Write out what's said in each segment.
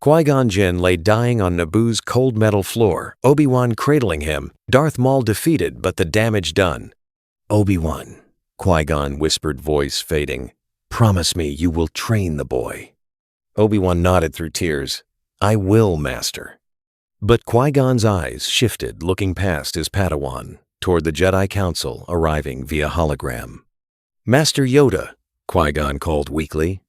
Qui-Gon Jinn lay dying on Naboo's cold metal floor, Obi-Wan cradling him, Darth Maul defeated but the damage done. "Obi-Wan," Qui-Gon whispered, voice fading, "promise me you will train the boy." Obi-Wan nodded through tears. "I will, Master." But Qui-Gon's eyes shifted, looking past his Padawan, toward the Jedi Council arriving via hologram. "Master Yoda," Qui-Gon called weakly.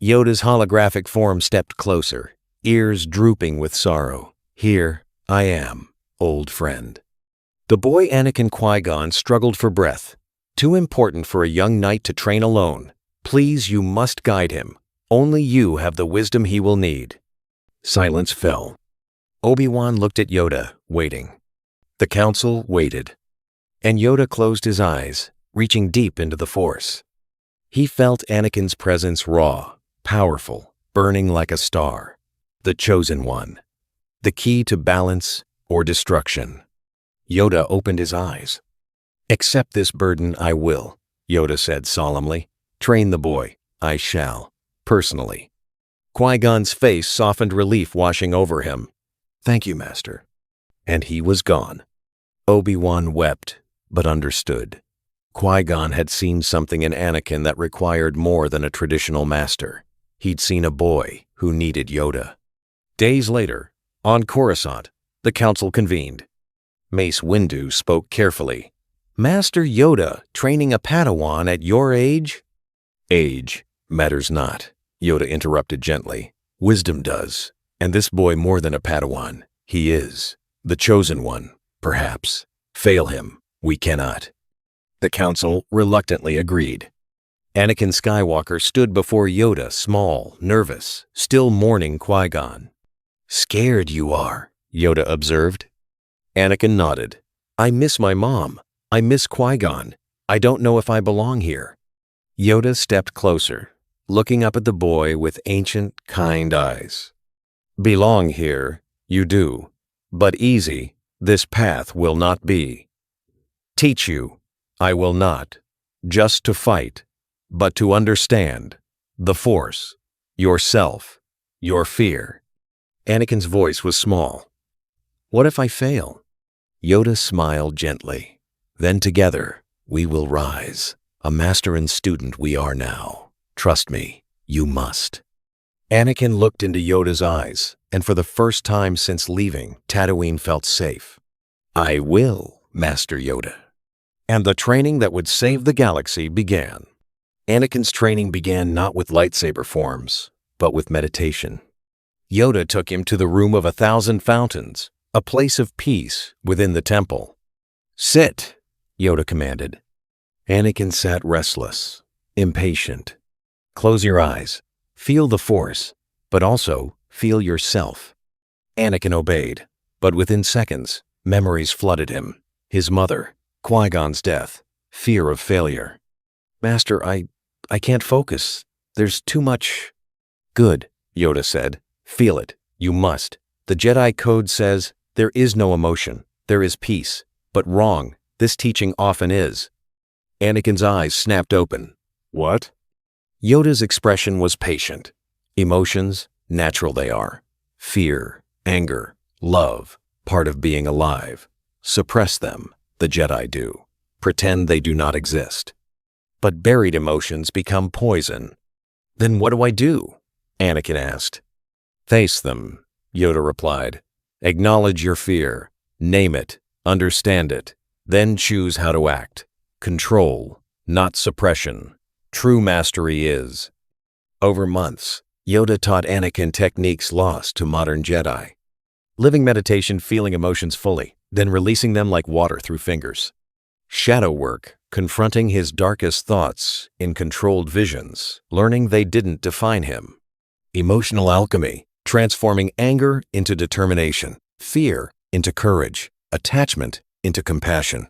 Yoda's holographic form stepped closer, ears drooping with sorrow. "Here I am, old friend." The boy Anakin Qui-Gon struggled for breath. "Too important for a young knight to train alone. Please, you must guide him. Only you have the wisdom he will need." Silence fell. Obi-Wan looked at Yoda, waiting. The council waited. And Yoda closed his eyes, reaching deep into the Force. He felt Anakin's presence raw, powerful, burning like a star. The chosen one. The key to balance or destruction. Yoda opened his eyes. "Accept this burden, I will," Yoda said solemnly. "Train the boy, I shall, personally." Qui-Gon's face softened, relief washing over him. "Thank you, Master." And he was gone. Obi-Wan wept, but understood. Qui-Gon had seen something in Anakin that required more than a traditional master. He'd seen a boy who needed Yoda. Days later, on Coruscant, the council convened. Mace Windu spoke carefully. "Master Yoda, training a Padawan at your age?" "Age matters not," Yoda interrupted gently. "Wisdom does, and this boy more than a Padawan. He is the chosen one, perhaps. Fail him, we cannot." The council reluctantly agreed. Anakin Skywalker stood before Yoda, small, nervous, still mourning Qui-Gon. "Scared you are," Yoda observed. Anakin nodded. "I miss my mom. I miss Qui-Gon. I don't know if I belong here." Yoda stepped closer, looking up at the boy with ancient, kind eyes. "Belong here, you do. But easy, this path will not be. Teach you, I will not, just to fight, but to understand the Force, yourself, your fear." Anakin's voice was small. "What if I fail?" Yoda smiled gently. "Then together, we will rise. A master and student we are now. Trust me, you must." Anakin looked into Yoda's eyes, and for the first time since leaving, Tatooine felt safe. "I will, Master Yoda." And the training that would save the galaxy began. Anakin's training began not with lightsaber forms, but with meditation. Yoda took him to the Room of 1,000 Fountains, a place of peace within the temple. "Sit," Yoda commanded. Anakin sat restless, impatient. "Close your eyes. Feel the Force, but also feel yourself." Anakin obeyed, but within seconds, memories flooded him. His mother, Qui-Gon's death, fear of failure. "Master, I can't focus. There's too much." "Good," Yoda said. "Feel it. You must. The Jedi Code says there is no emotion. There is peace. But wrong. This teaching often is." Anakin's eyes snapped open. "What?" Yoda's expression was patient. "Emotions, natural they are. Fear, anger, love, part of being alive. Suppress them, the Jedi do. Pretend they do not exist. But buried emotions become poison." "Then what do I do?" Anakin asked. "Face them," Yoda replied. "Acknowledge your fear. Name it. Understand it. Then choose how to act. Control, not suppression. True mastery is." Over months, Yoda taught Anakin techniques lost to modern Jedi. Living meditation, feeling emotions fully, then releasing them like water through fingers. Shadow work, confronting his darkest thoughts in controlled visions, learning they didn't define him. Emotional alchemy, transforming anger into determination, fear into courage, attachment into compassion.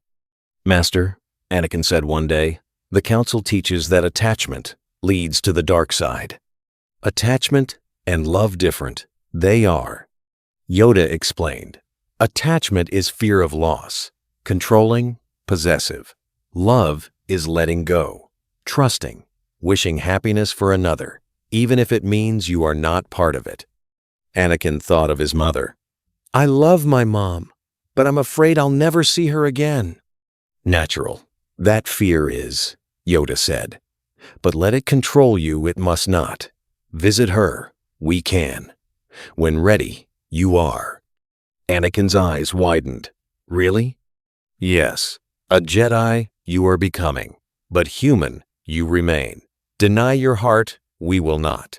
"Master," Anakin said one day, "the Council teaches that attachment leads to the dark side." Attachment and love different, they are. Yoda explained. Attachment is fear of loss, controlling, possessive. Love is letting go, trusting, wishing happiness for another, even if it means you are not part of it. Anakin thought of his mother. I love my mom, but I'm afraid I'll never see her again. Natural. That fear is, Yoda said. But let it control you, it must not. Visit her. We can. When ready, you are. Anakin's eyes widened. Really? Yes. A Jedi, you are becoming. But human, you remain. Deny your heart, we will not.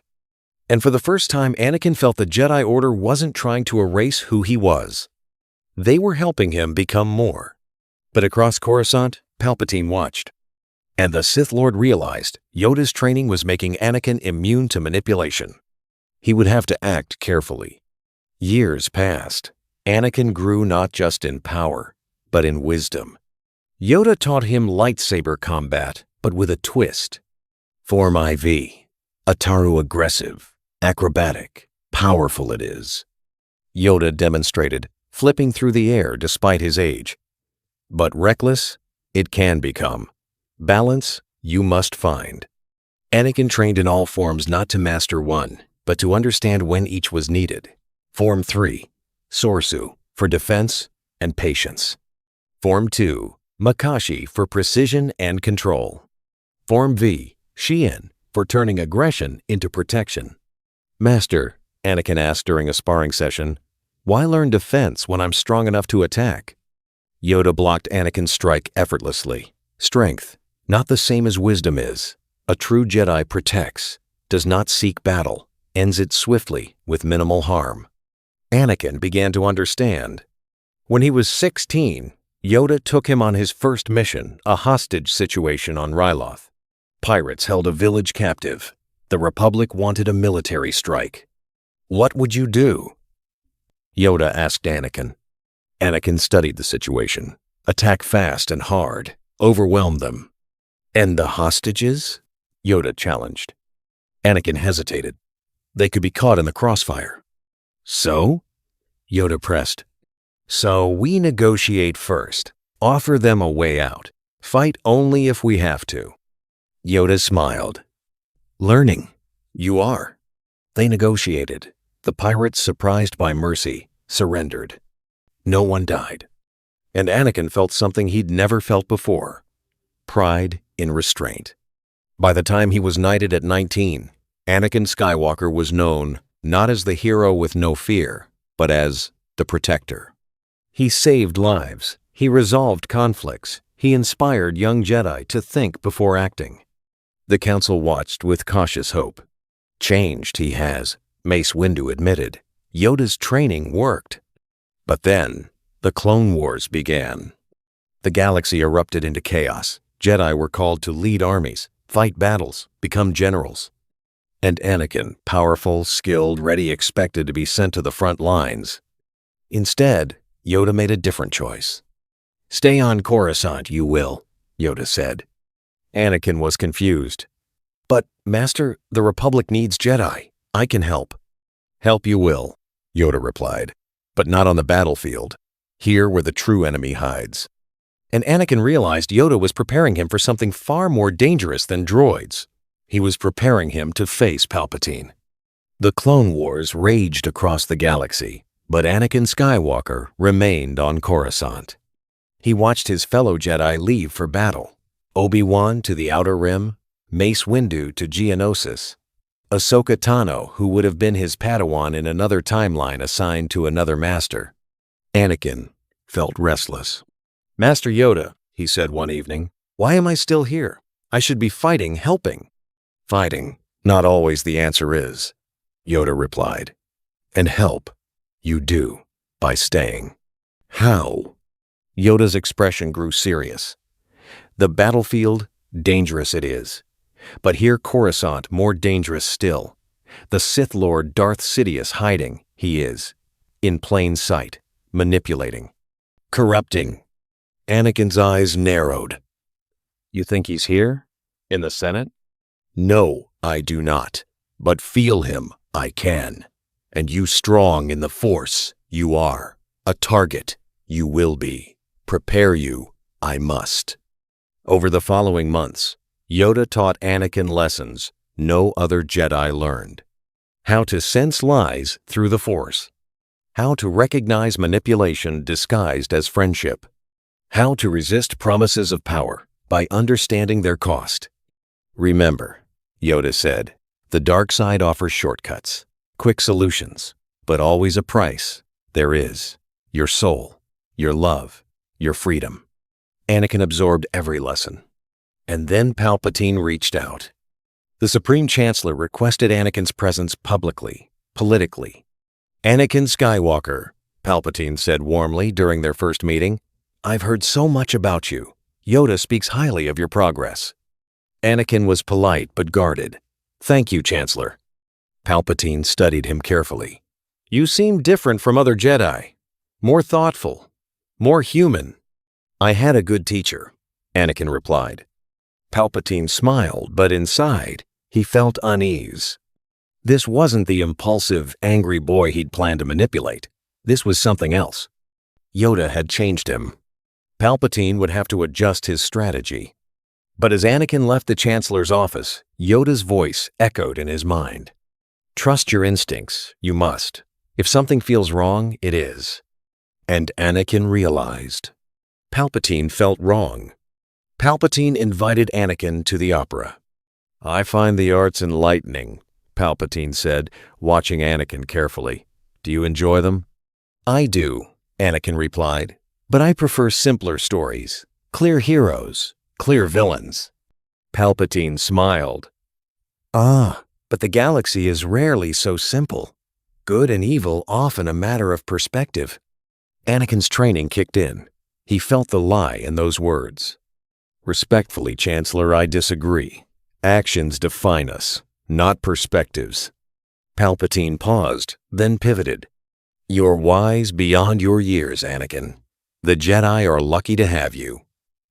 And for the first time, Anakin felt the Jedi Order wasn't trying to erase who he was. They were helping him become more. But across Coruscant, Palpatine watched. And the Sith Lord realized Yoda's training was making Anakin immune to manipulation. He would have to act carefully. Years passed. Anakin grew not just in power, but in wisdom. Yoda taught him lightsaber combat, but with a twist. Form IV. Ataru aggressive, acrobatic, powerful it is. Yoda demonstrated, flipping through the air despite his age. But reckless, it can become. Balance, you must find. Anakin trained in all forms not to master one, but to understand when each was needed. Form 3, Sorsu, for defense and patience. Form 2, Makashi, for precision and control. Form V, Xian, for turning aggression into protection. Master, Anakin asked during a sparring session, why learn defense when I'm strong enough to attack? Yoda blocked Anakin's strike effortlessly. Strength, not the same as wisdom is. A true Jedi protects, does not seek battle, ends it swiftly with minimal harm. Anakin began to understand. When he was 16, Yoda took him on his first mission, a hostage situation on Ryloth. Pirates held a village captive. The Republic wanted a military strike. What would you do? Yoda asked Anakin. Anakin studied the situation. Attack fast and hard. Overwhelm them. And the hostages? Yoda challenged. Anakin hesitated. They could be caught in the crossfire. So? Yoda pressed. So we negotiate first. Offer them a way out. Fight only if we have to. Yoda smiled. Learning. You are. They negotiated. The pirates, surprised by mercy, surrendered. No one died. And Anakin felt something he'd never felt before. Pride in restraint. By the time he was knighted at 19, Anakin Skywalker was known not as the hero with no fear, but as the protector. He saved lives. He resolved conflicts. He inspired young Jedi to think before acting. The Council watched with cautious hope. Changed he has, Mace Windu admitted. Yoda's training worked. But then, the Clone Wars began. The galaxy erupted into chaos. Jedi were called to lead armies, fight battles, become generals. And Anakin, powerful, skilled, ready, expected to be sent to the front lines. Instead, Yoda made a different choice. Stay on Coruscant, you will, Yoda said. Anakin was confused. But, Master, the Republic needs Jedi. I can help. Help you will, Yoda replied. But not on the battlefield. Here where the true enemy hides. And Anakin realized Yoda was preparing him for something far more dangerous than droids. He was preparing him to face Palpatine. The Clone Wars raged across the galaxy, but Anakin Skywalker remained on Coruscant. He watched his fellow Jedi leave for battle. Obi-Wan to the Outer Rim, Mace Windu to Geonosis. Ahsoka Tano, who would have been his Padawan in another timeline assigned to another master. Anakin felt restless. Master Yoda, he said one evening, why am I still here? I should be fighting, helping. Fighting, not always the answer is, Yoda replied. And help, you do, by staying. How? Yoda's expression grew serious. The battlefield, dangerous it is. But here Coruscant, more dangerous still. The Sith Lord Darth Sidious hiding, he is. In plain sight, manipulating. Corrupting. Anakin's eyes narrowed. You think he's here? In the Senate? No, I do not. But feel him, I can. And you strong in the Force, you are. A target, you will be. Prepare you, I must. Over the following months, Yoda taught Anakin lessons no other Jedi learned. How to sense lies through the Force. How to recognize manipulation disguised as friendship. How to resist promises of power by understanding their cost. Remember, Yoda said, the dark side offers shortcuts, quick solutions, but always a price. There is your soul, your love, your freedom. Anakin absorbed every lesson. And then Palpatine reached out. The Supreme Chancellor requested Anakin's presence publicly, politically. Anakin Skywalker, Palpatine said warmly during their first meeting, I've heard so much about you. Yoda speaks highly of your progress. Anakin was polite but guarded. Thank you, Chancellor. Palpatine studied him carefully. You seem different from other Jedi. More thoughtful. More human. I had a good teacher, Anakin replied. Palpatine smiled, but inside, he felt unease. This wasn't the impulsive, angry boy he'd planned to manipulate. This was something else. Yoda had changed him. Palpatine would have to adjust his strategy. But as Anakin left the Chancellor's office, Yoda's voice echoed in his mind. Trust your instincts, you must. If something feels wrong, it is. And Anakin realized. Palpatine felt wrong. Palpatine invited Anakin to the opera. I find the arts enlightening, Palpatine said, watching Anakin carefully. Do you enjoy them? I do, Anakin replied, but I prefer simpler stories, clear heroes, clear villains. Palpatine smiled. But the galaxy is rarely so simple. Good and evil often a matter of perspective. Anakin's training kicked in. He felt the lie in those words. Respectfully, Chancellor, I disagree. Actions define us, not perspectives. Palpatine paused, then pivoted. You're wise beyond your years, Anakin. The Jedi are lucky to have you.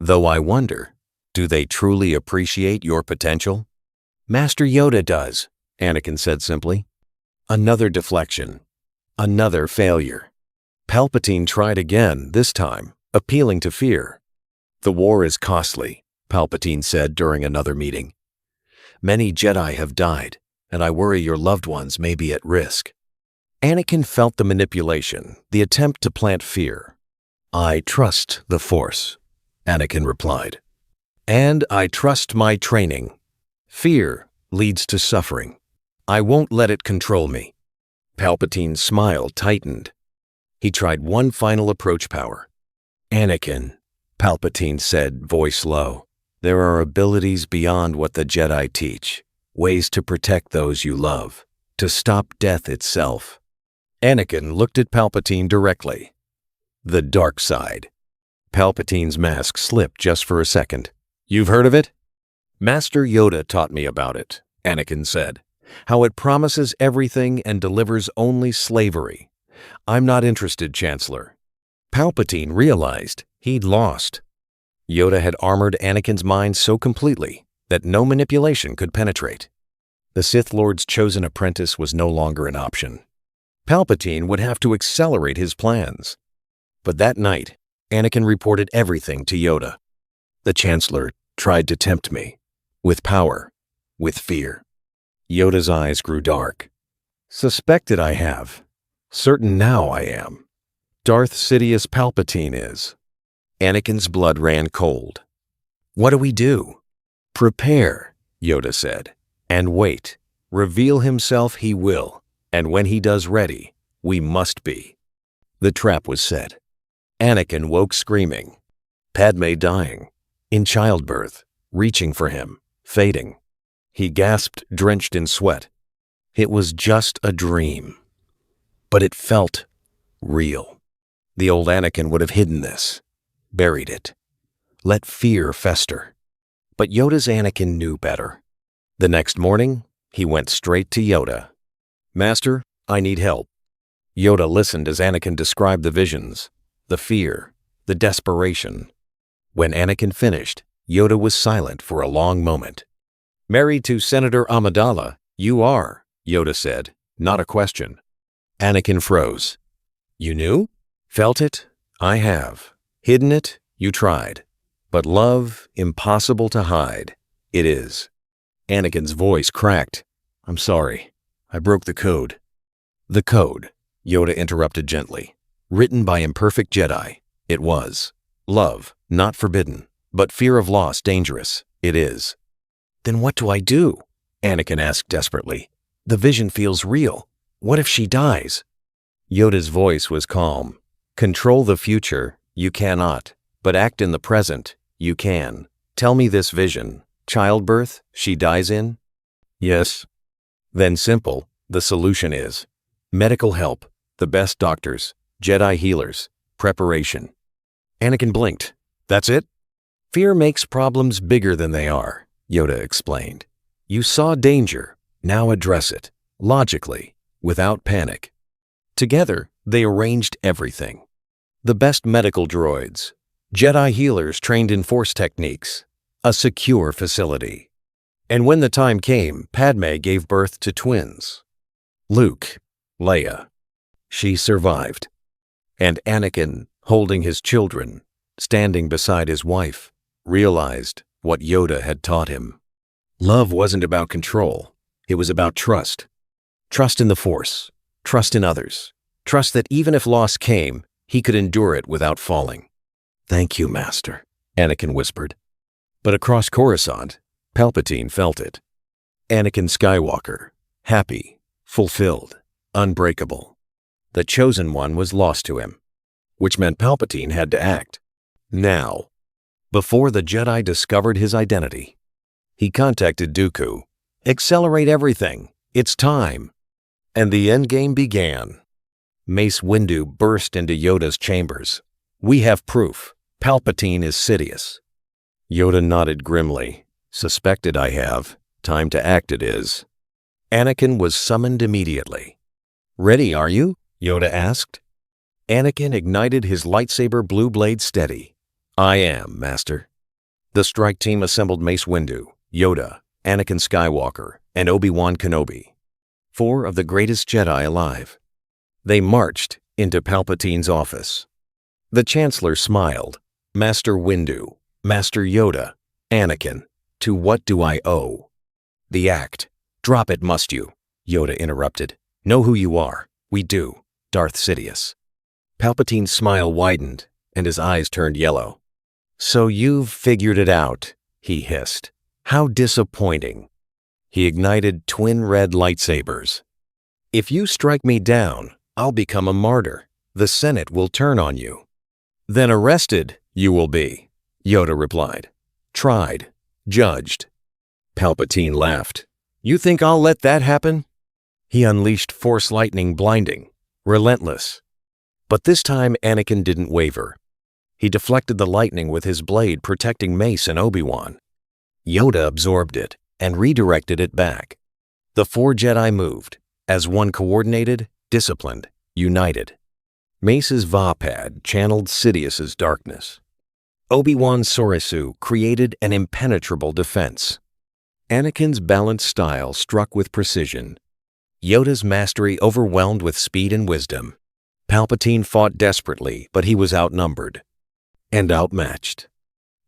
Though I wonder, do they truly appreciate your potential? Master Yoda does, Anakin said simply. Another deflection. Another failure. Palpatine tried again, this time, appealing to fear. The war is costly, Palpatine said during another meeting. Many Jedi have died, and I worry your loved ones may be at risk. Anakin felt the manipulation, the attempt to plant fear. I trust the Force, Anakin replied. And I trust my training. Fear leads to suffering. I won't let it control me. Palpatine's smile tightened. He tried one final approach power. Anakin, Palpatine said, voice low, there are abilities beyond what the Jedi teach, ways to protect those you love, to stop death itself. Anakin looked at Palpatine directly. The dark side. Palpatine's mask slipped just for a second. You've heard of it? Master Yoda taught me about it, Anakin said. How it promises everything and delivers only slavery. I'm not interested, Chancellor. Palpatine realized he'd lost. Yoda had armored Anakin's mind so completely that no manipulation could penetrate. The Sith Lord's chosen apprentice was no longer an option. Palpatine would have to accelerate his plans. But that night, Anakin reported everything to Yoda. The Chancellor tried to tempt me, with power, with fear. Yoda's eyes grew dark. Suspected I have. Certain now I am. Darth Sidious Palpatine is. Anakin's blood ran cold. What do we do? Prepare, Yoda said, and wait. Reveal himself he will, and when he does ready, we must be. The trap was set. Anakin woke screaming. Padme dying, in childbirth, reaching for him, fading. He gasped, drenched in sweat. It was just a dream. But it felt real. The old Anakin would have hidden this, buried it, let fear fester. But Yoda's Anakin knew better. The next morning, he went straight to Yoda. Master, I need help. Yoda listened as Anakin described the visions, the fear, the desperation. When Anakin finished, Yoda was silent for a long moment. Married to Senator Amidala, you are, Yoda said, not a question. Anakin froze. You knew? Felt it? I have. Hidden it? You tried. But love, impossible to hide. It is. Anakin's voice cracked. I'm sorry. I broke the code. The code, Yoda interrupted gently. Written by imperfect Jedi. It was. Love, not forbidden, but fear of loss dangerous. It is. Then what do I do? Anakin asked desperately. The vision feels real. What if she dies? Yoda's voice was calm. Control the future, you cannot, but act in the present, you can. Tell me this vision. Childbirth, she dies in? Yes. Then simple, the solution is medical help, the best doctors, Jedi healers, preparation. Anakin blinked. That's it? Fear makes problems bigger than they are, Yoda explained. You saw danger, now address it, logically, without panic. Together, they arranged everything. The best medical droids, Jedi healers trained in Force techniques, a secure facility. And when the time came, Padme gave birth to twins. Luke, Leia. She survived. And Anakin, holding his children, standing beside his wife, realized what Yoda had taught him. Love wasn't about control. It was about trust. Trust in the Force. Trust in others. Trust that even if loss came, he could endure it without falling. Thank you, Master, Anakin whispered. But across Coruscant, Palpatine felt it. Anakin Skywalker, happy, fulfilled, unbreakable. The Chosen One was lost to him, which meant Palpatine had to act. Now, before the Jedi discovered his identity, he contacted Dooku. Accelerate everything. It's time. And the endgame began. Mace Windu burst into Yoda's chambers. We have proof. Palpatine is Sidious. Yoda nodded grimly. Suspected I have. Time to act it is. Anakin was summoned immediately. Ready, are you? Yoda asked. Anakin ignited his lightsaber blue blade steady. I am, Master. The strike team assembled Mace Windu, Yoda, Anakin Skywalker, and Obi-Wan Kenobi. 4 of the greatest Jedi alive. They marched into Palpatine's office. The Chancellor smiled. Master Windu, Master Yoda, Anakin, to what do I owe? The act. Drop it, must you? Yoda interrupted. Know who you are. We do. Darth Sidious. Palpatine's smile widened, and his eyes turned yellow. So you've figured it out, he hissed. How disappointing. He ignited twin red lightsabers. If you strike me down, I'll become a martyr. The Senate will turn on you. Then arrested, you will be, Yoda replied. Tried. Judged. Palpatine laughed. You think I'll let that happen? He unleashed Force lightning blinding, relentless. But this time Anakin didn't waver. He deflected the lightning with his blade, protecting Mace and Obi-Wan. Yoda absorbed it and redirected it back. The 4 Jedi moved, as one coordinated, disciplined, united. Mace's Va-Pad channeled Sidious's darkness. Obi-Wan's Sorisu created an impenetrable defense. Anakin's balanced style struck with precision. Yoda's mastery overwhelmed with speed and wisdom. Palpatine fought desperately, but he was outnumbered and outmatched.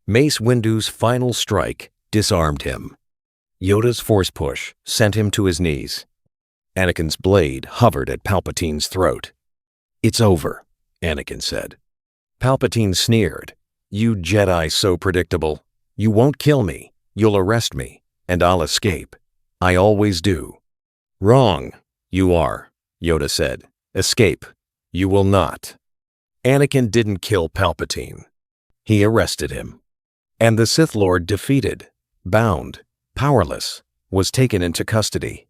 Mace Windu's final strike disarmed him. Yoda's force push sent him to his knees. Anakin's blade hovered at Palpatine's throat. It's over, Anakin said. Palpatine sneered. You Jedi so predictable. You won't kill me. You'll arrest me, and I'll escape. I always do. Wrong. You are, Yoda said. Escape. You will not. Anakin didn't kill Palpatine. He arrested him. And the Sith Lord, defeated, bound, powerless, was taken into custody.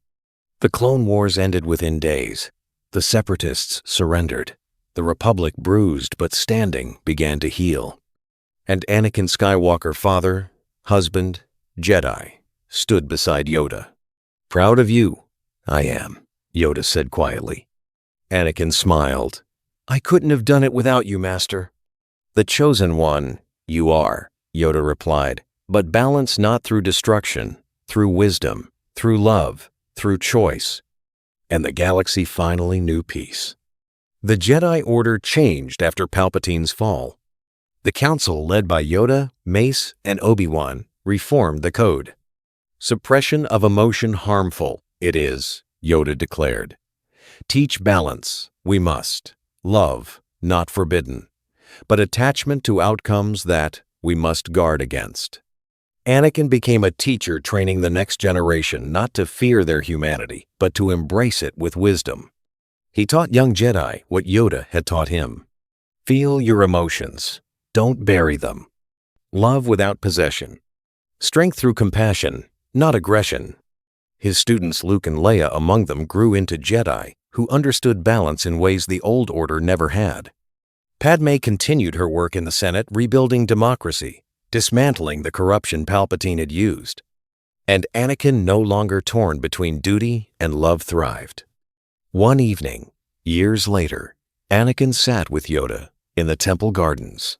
The Clone Wars ended within days. The Separatists surrendered. The Republic, bruised but standing, began to heal. And Anakin Skywalker, father, husband, Jedi, stood beside Yoda. Proud of you. I am, Yoda said quietly. Anakin smiled. I couldn't have done it without you, Master. The Chosen One, you are, Yoda replied, but balance not through destruction, through wisdom, through love, through choice. And the galaxy finally knew peace. The Jedi Order changed after Palpatine's fall. The Council, led by Yoda, Mace, and Obi-Wan, reformed the code. Suppression of emotion harmful, it is, Yoda declared. Teach balance, we must. Love, not forbidden. But attachment to outcomes that we must guard against. Anakin became a teacher training the next generation not to fear their humanity, but to embrace it with wisdom. He taught young Jedi what Yoda had taught him. Feel your emotions. Don't bury them. Love without possession. Strength through compassion, not aggression. His students Luke and Leia among them grew into Jedi who understood balance in ways the old order never had. Padme continued her work in the Senate rebuilding democracy, dismantling the corruption Palpatine had used. And Anakin, no longer torn between duty and love, thrived. One evening, years later, Anakin sat with Yoda in the temple gardens.